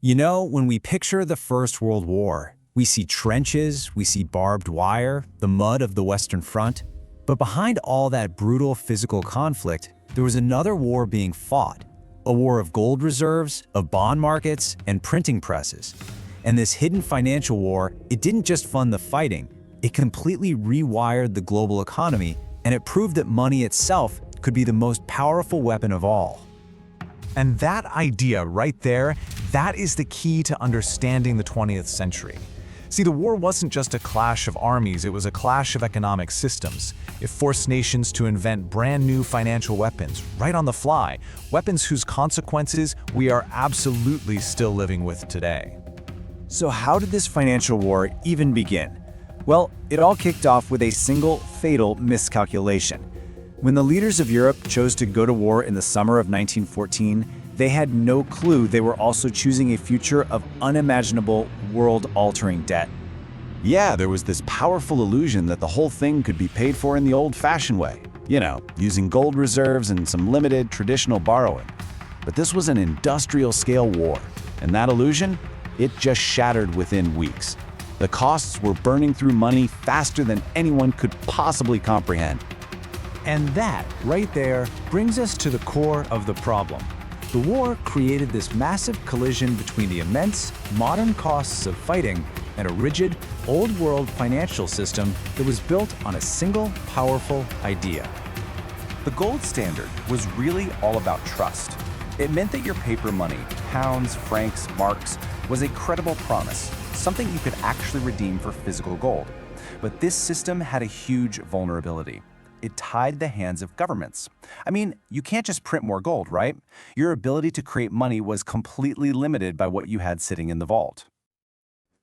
You know, when we picture the First World War, we see trenches, we see barbed wire, the mud of the Western Front. But behind all that brutal physical conflict, there was another war being fought. A war of gold reserves, of bond markets, and printing presses. And this hidden financial war, it didn't just fund the fighting, it completely rewired the global economy, and it proved that money itself could be the most powerful weapon of all. And that idea right there, that is the key to understanding the 20th century. See, the war wasn't just a clash of armies, it was a clash of economic systems. It forced nations to invent brand new financial weapons, right on the fly, weapons whose consequences we are absolutely still living with today. So how did this financial war even begin? Well, it all kicked off with a single fatal miscalculation. When the leaders of Europe chose to go to war in the summer of 1914, they had no clue they were also choosing a future of unimaginable, world-altering debt. Yeah, there was this powerful illusion that the whole thing could be paid for in the old-fashioned way. You know, using gold reserves and some limited traditional borrowing. But this was an industrial-scale war, and that illusion, it just shattered within weeks. The costs were burning through money faster than anyone could possibly comprehend. And that, right there, brings us to the core of the problem. The war created this massive collision between the immense, modern costs of fighting and a rigid, old-world financial system that was built on a single, powerful idea. The gold standard was really all about trust. It meant that your paper money, pounds, francs, marks, was a credible promise, something you could actually redeem for physical gold. But this system had a huge vulnerability. It tied the hands of governments. I mean, you can't just print more gold, right? Your ability to create money was completely limited by what you had sitting in the vault.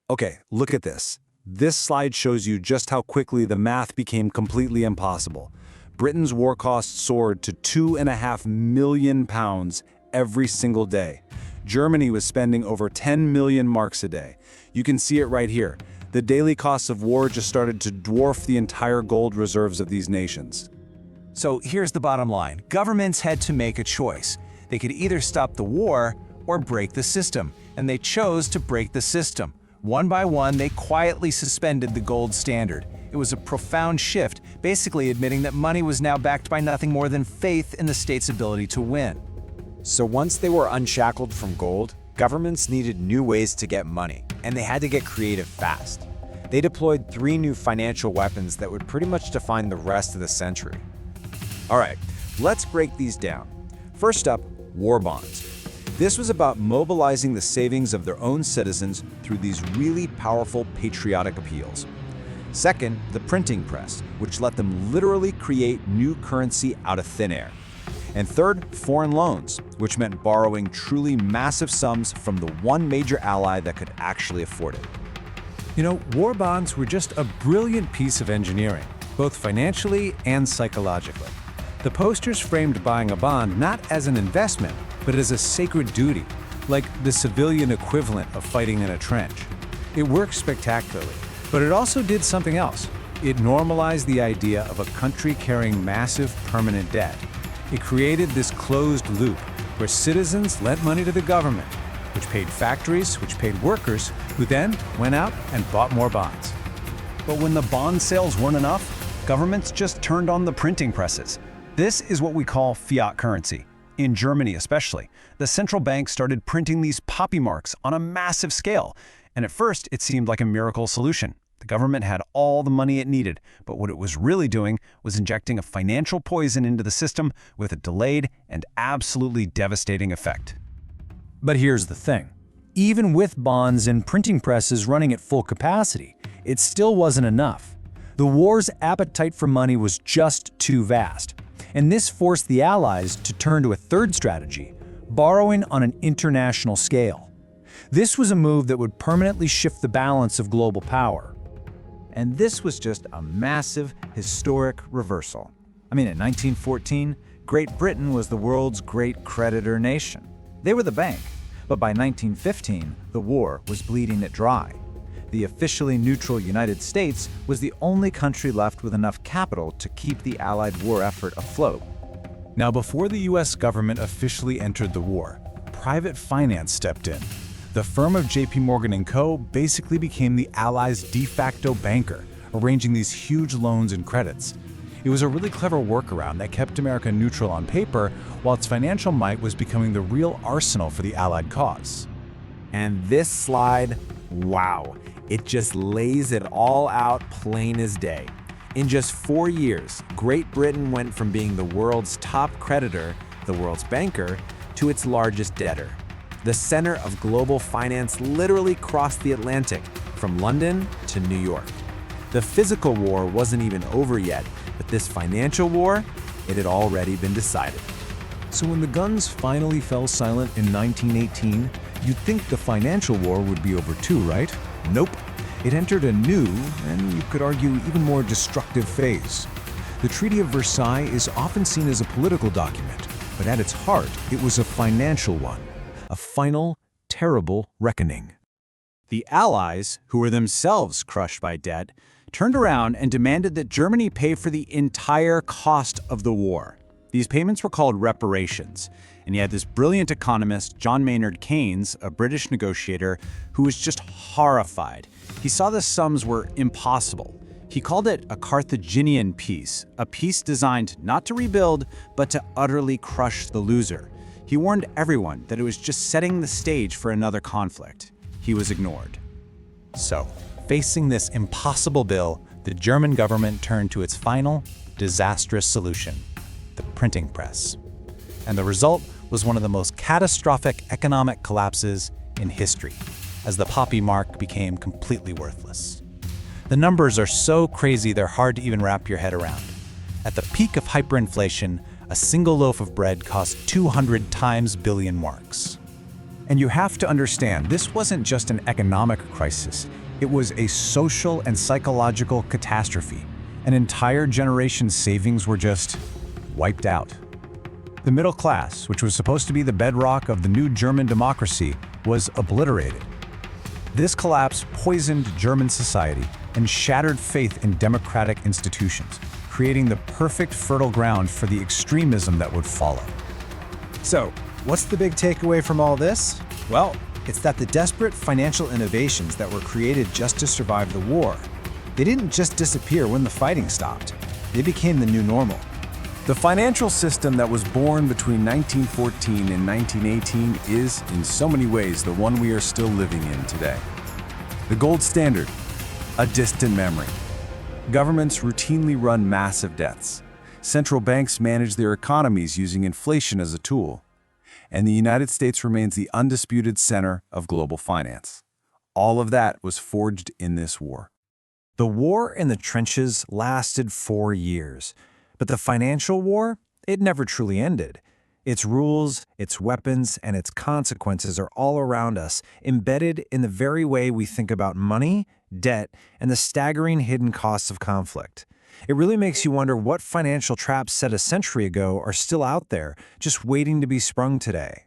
Okay, look at this. This slide shows you just how quickly the math became completely impossible. Britain's war costs soared to £2.5 million every single day. Germany was spending over 10 million marks a day. You can see it right here. The daily costs of war just started to dwarf the entire gold reserves of these nations. So here's the bottom line. Governments had to make a choice. They could either stop the war or break the system, and they chose to break the system. One by one, they quietly suspended the gold standard. It was a profound shift, basically admitting that money was now backed by nothing more than faith in the state's ability to win. So once they were unshackled from gold, governments needed new ways to get money, and they had to get creative fast. They deployed 3 new financial weapons that would pretty much define the rest of the century. All right, let's break these down. First up, war bonds. This was about mobilizing the savings of their own citizens through these really powerful patriotic appeals. Second, the printing press, which let them literally create new currency out of thin air. And third, foreign loans, which meant borrowing truly massive sums from the one major ally that could actually afford it. You know, war bonds were just a brilliant piece of engineering, both financially and psychologically. The posters framed buying a bond not as an investment, but as a sacred duty, like the civilian equivalent of fighting in a trench. It worked spectacularly, but it also did something else. It normalized the idea of a country carrying massive permanent debt. It created this closed loop where citizens lent money to the government, which paid factories, which paid workers, who then went out and bought more bonds. But when the bond sales weren't enough, governments just turned on the printing presses. This is what we call fiat currency. In Germany especially, the central bank started printing these poppy marks on a massive scale. And at first, it seemed like a miracle solution. The government had all the money it needed, but what it was really doing was injecting a financial poison into the system with a delayed and absolutely devastating effect. But here's the thing. Even with bonds and printing presses running at full capacity, it still wasn't enough. The war's appetite for money was just too vast. And this forced the Allies to turn to a third strategy, borrowing on an international scale. This was a move that would permanently shift the balance of global power. And this was just a massive, historic reversal. I mean, in 1914, Great Britain was the world's great creditor nation. They were the bank. But by 1915, the war was bleeding it dry. The officially neutral United States was the only country left with enough capital to keep the Allied war effort afloat. Now, before the US government officially entered the war, private finance stepped in. The firm of J.P. Morgan & Co. basically became the Allies' de facto banker, arranging these huge loans and credits. It was a really clever workaround that kept America neutral on paper, while its financial might was becoming the real arsenal for the Allied cause. And this slide, wow, it just lays it all out plain as day. In just 4 years, Great Britain went from being the world's top creditor, the world's banker, to its largest debtor. The center of global finance literally crossed the Atlantic, from London to New York. The physical war wasn't even over yet, but this financial war, it had already been decided. So when the guns finally fell silent in 1918, you'd think the financial war would be over too, right? Nope. It entered a new, and you could argue even more destructive phase. The Treaty of Versailles is often seen as a political document, but at its heart, it was a financial one. A final, terrible reckoning. The Allies, who were themselves crushed by debt, turned around and demanded that Germany pay for the entire cost of the war. These payments were called reparations, and you had this brilliant economist, John Maynard Keynes, a British negotiator, who was just horrified. He saw the sums were impossible. He called it a Carthaginian peace, a peace designed not to rebuild, but to utterly crush the loser. He warned everyone that it was just setting the stage for another conflict. He was ignored. So, facing this impossible bill, the German government turned to its final, disastrous solution: the printing press. And the result was one of the most catastrophic economic collapses in history, as the poppy mark became completely worthless. The numbers are so crazy they're hard to even wrap your head around. At the peak of hyperinflation, a single loaf of bread cost 200 times billion marks. And you have to understand, this wasn't just an economic crisis. It was a social and psychological catastrophe. An entire generation's savings were just wiped out. The middle class, which was supposed to be the bedrock of the new German democracy, was obliterated. This collapse poisoned German society and shattered faith in democratic institutions, creating the perfect fertile ground for the extremism that would follow. So, what's the big takeaway from all this? Well, it's that the desperate financial innovations that were created just to survive the war, they didn't just disappear when the fighting stopped. They became the new normal. The financial system that was born between 1914 and 1918 is, in so many ways, the one we are still living in today. The gold standard, a distant memory. Governments routinely run massive debts. Central banks manage their economies using inflation as a tool. And the United States remains the undisputed center of global finance. All of that was forged in this war. The war in the trenches lasted 4 years, but the financial war, it never truly ended. Its rules, its weapons, and its consequences are all around us, embedded in the very way we think about money, debt, and the staggering hidden costs of conflict. It really makes you wonder what financial traps set a century ago are still out there, just waiting to be sprung today.